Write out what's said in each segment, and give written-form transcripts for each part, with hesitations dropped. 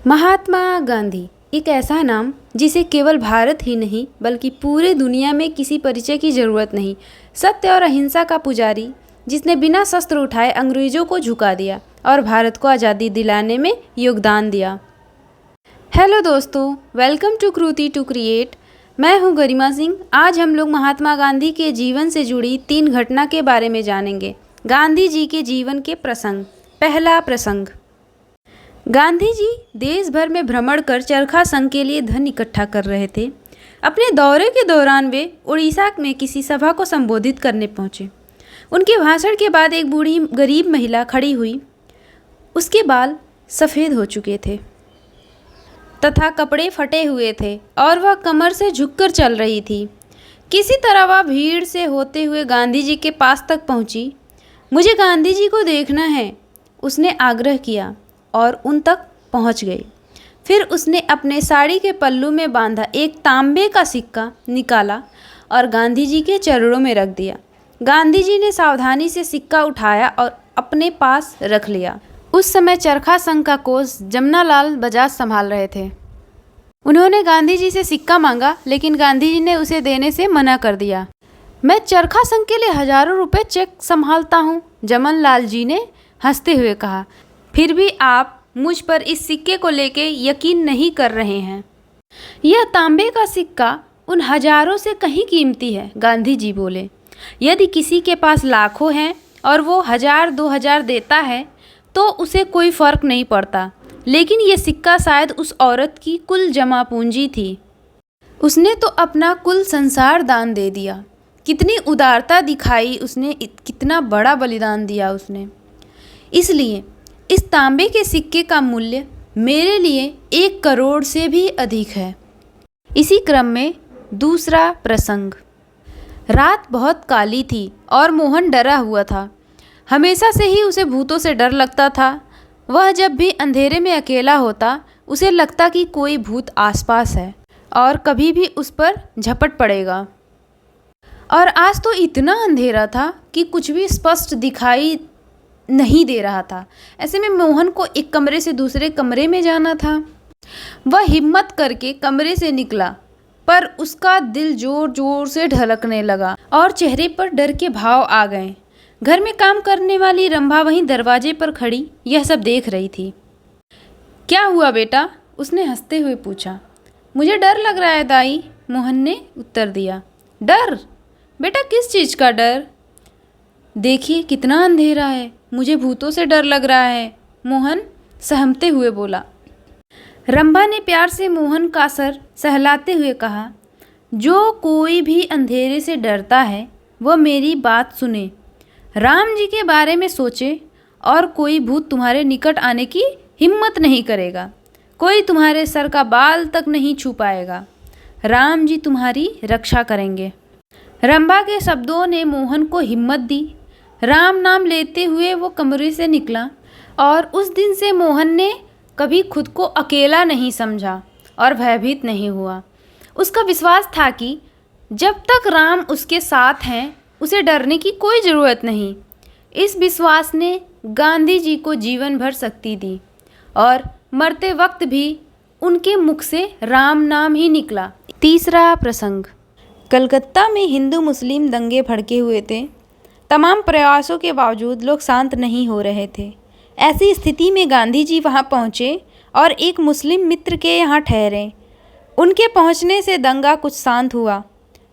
महात्मा गांधी एक ऐसा नाम जिसे केवल भारत ही नहीं बल्कि पूरे दुनिया में किसी परिचय की ज़रूरत नहीं। सत्य और अहिंसा का पुजारी जिसने बिना शस्त्र उठाए अंग्रेज़ों को झुका दिया और भारत को आज़ादी दिलाने में योगदान दिया। हेलो दोस्तों, welcome to Kriti to create. मैं हूं गरिमा सिंह। आज हम लोग महात्मा गांधी के जीवन से जुड़ी 3 घटना के बारे में जानेंगे। गांधी जी के जीवन के प्रसंग। पहला प्रसंग, गांधी जी देश भर में भ्रमण कर चरखा संघ के लिए धन इकट्ठा कर रहे थे। अपने दौरे के दौरान वे उड़ीसा में किसी सभा को संबोधित करने पहुंचे। उनके भाषण के बाद एक बूढ़ी गरीब महिला खड़ी हुई। उसके बाल सफ़ेद हो चुके थे तथा कपड़े फटे हुए थे और वह कमर से झुककर चल रही थी। किसी तरह वह भीड़ से होते हुए गांधी जी के पास तक पहुंची। मुझे गांधी जी को देखना है, उसने आग्रह किया और उन तक पहुंच गई। फिर उसने अपने साड़ी के पल्लू में बांधा एक तांबे का सिक्का निकाला और गांधी जी के चरणों में रख दिया। गांधी जी ने सावधानी से सिक्का उठाया और अपने पास रख लिया। उस समय चरखा संघ का कोष जमनालाल बजाज संभाल रहे थे। उन्होंने गांधी जी से सिक्का मांगा, लेकिन गांधी जी ने उसे देने से मना कर दिया। मैं चरखा संघ के लिए हजारों रुपए चेक संभालता हूँ, जमनलाल जी ने हंसते हुए कहा। फिर भी आप मुझ पर इस सिक्के को लेके यकीन नहीं कर रहे हैं। यह तांबे का सिक्का उन हजारों से कहीं कीमती है, गांधी जी बोले। यदि किसी के पास लाखों हैं और वो 1000-2000 देता है तो उसे कोई फ़र्क नहीं पड़ता, लेकिन ये सिक्का शायद उस औरत की कुल जमा पूंजी थी। उसने तो अपना कुल संसार दान दे दिया। कितनी उदारता दिखाई उसने, कितना बड़ा बलिदान दिया उसने। इसलिए इस तांबे के सिक्के का मूल्य मेरे लिए 1 करोड़ से भी अधिक है। इसी क्रम में दूसरा प्रसंग। रात बहुत काली थी और मोहन डरा हुआ था। हमेशा से ही उसे भूतों से डर लगता था। वह जब भी अंधेरे में अकेला होता उसे लगता कि कोई भूत आसपास है और कभी भी उस पर झपट पड़ेगा। और आज तो इतना अंधेरा था कि कुछ भी स्पष्ट दिखाई नहीं दे रहा था। ऐसे में मोहन को एक कमरे से दूसरे कमरे में जाना था। वह हिम्मत करके कमरे से निकला, पर उसका दिल जोर जोर से धड़कने लगा और चेहरे पर डर के भाव आ गए। घर में काम करने वाली रंभा वहीं दरवाजे पर खड़ी यह सब देख रही थी। क्या हुआ बेटा? उसने हंसते हुए पूछा। मुझे डर लग रहा है दाई, मोहन ने उत्तर दिया। डर? बेटा किस चीज़ का डर? देखिए कितना अंधेरा है, मुझे भूतों से डर लग रहा है, मोहन सहमते हुए बोला। रंभा ने प्यार से मोहन का सर सहलाते हुए कहा, जो कोई भी अंधेरे से डरता है वह मेरी बात सुने, राम जी के बारे में सोचे और कोई भूत तुम्हारे निकट आने की हिम्मत नहीं करेगा। कोई तुम्हारे सर का बाल तक नहीं छू पाएगा। राम जी तुम्हारी रक्षा करेंगे। रंभा के शब्दों ने मोहन को हिम्मत दी। राम नाम लेते हुए वो कमरे से निकला और उस दिन से मोहन ने कभी खुद को अकेला नहीं समझा और भयभीत नहीं हुआ। उसका विश्वास था कि जब तक राम उसके साथ हैं उसे डरने की कोई ज़रूरत नहीं। इस विश्वास ने गांधी जी को जीवन भर शक्ति दी और मरते वक्त भी उनके मुख से राम नाम ही निकला। तीसरा प्रसंग। कलकत्ता में हिंदू मुस्लिम दंगे भड़के हुए थे। तमाम प्रयासों के बावजूद लोग शांत नहीं हो रहे थे। ऐसी स्थिति में गांधी जी वहां पहुंचे और एक मुस्लिम मित्र के यहाँ ठहरे। उनके पहुंचने से दंगा कुछ शांत हुआ,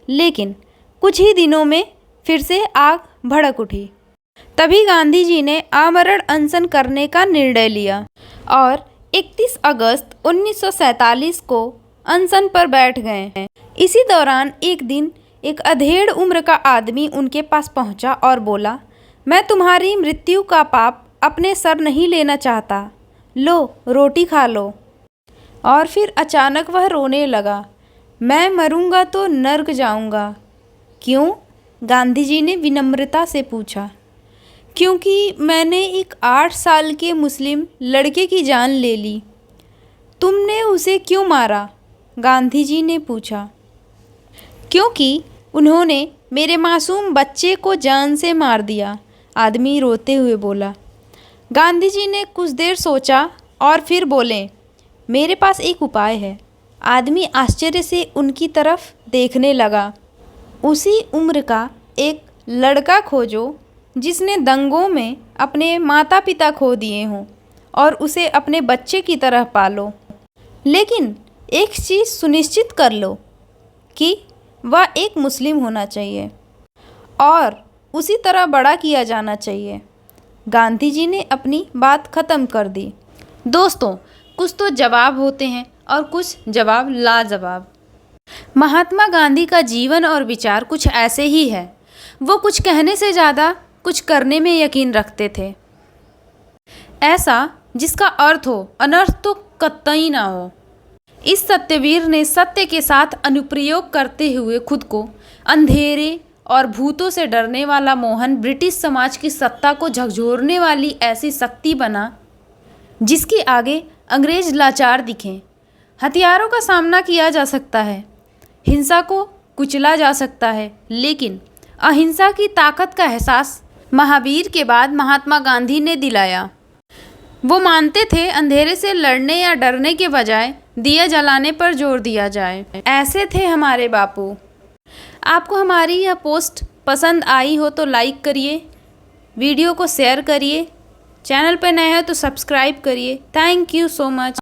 लेकिन कुछ ही दिनों में फिर से आग भड़क उठी। तभी गांधी जी ने आमरण अनशन करने का निर्णय लिया और 31 अगस्त 1947 को अनशन पर बैठ गए हैं। इसी दौरान एक दिन एक अधेड़ उम्र का आदमी उनके पास पहुंचा और बोला, मैं तुम्हारी मृत्यु का पाप अपने सर नहीं लेना चाहता, लो रोटी खा लो। और फिर अचानक वह रोने लगा। मैं मरूंगा तो नर्क जाऊंगा। क्यों? गांधी जी ने विनम्रता से पूछा। क्योंकि मैंने एक 8 साल के मुस्लिम लड़के की जान ले ली। तुमने उसे क्यों मारा? गांधी जी ने पूछा। क्योंकि उन्होंने मेरे मासूम बच्चे को जान से मार दिया, आदमी रोते हुए बोला। गांधी जी ने कुछ देर सोचा और फिर बोले, मेरे पास एक उपाय है। आदमी आश्चर्य से उनकी तरफ देखने लगा। उसी उम्र का एक लड़का खोजो जिसने दंगों में अपने माता पिता खो दिए हों और उसे अपने बच्चे की तरह पालो। लेकिन एक चीज़ सुनिश्चित कर लो कि वह एक मुस्लिम होना चाहिए और उसी तरह बड़ा किया जाना चाहिए। गांधी जी ने अपनी बात ख़त्म कर दी। दोस्तों, कुछ तो जवाब होते हैं और कुछ जवाब लाजवाब। महात्मा गांधी का जीवन और विचार कुछ ऐसे ही है। वो कुछ कहने से ज़्यादा कुछ करने में यकीन रखते थे, ऐसा जिसका अर्थ हो, अनर्थ तो कतई ना हो। इस सत्यवीर ने सत्य के साथ अनुप्रयोग करते हुए खुद को अंधेरे और भूतों से डरने वाला मोहन ब्रिटिश समाज की सत्ता को झकझोरने वाली ऐसी शक्ति बना जिसके आगे अंग्रेज लाचार दिखें। हथियारों का सामना किया जा सकता है, हिंसा को कुचला जा सकता है, लेकिन अहिंसा की ताकत का एहसास महावीर के बाद महात्मा गांधी ने दिलाया। वो मानते थे अंधेरे से लड़ने या डरने के बजाय दिया जलाने पर जोर दिया जाए। ऐसे थे हमारे बापू। आपको हमारी यह पोस्ट पसंद आई हो तो लाइक करिए, वीडियो को शेयर करिए, चैनल पर नए हो तो सब्सक्राइब करिए। Thank you so much.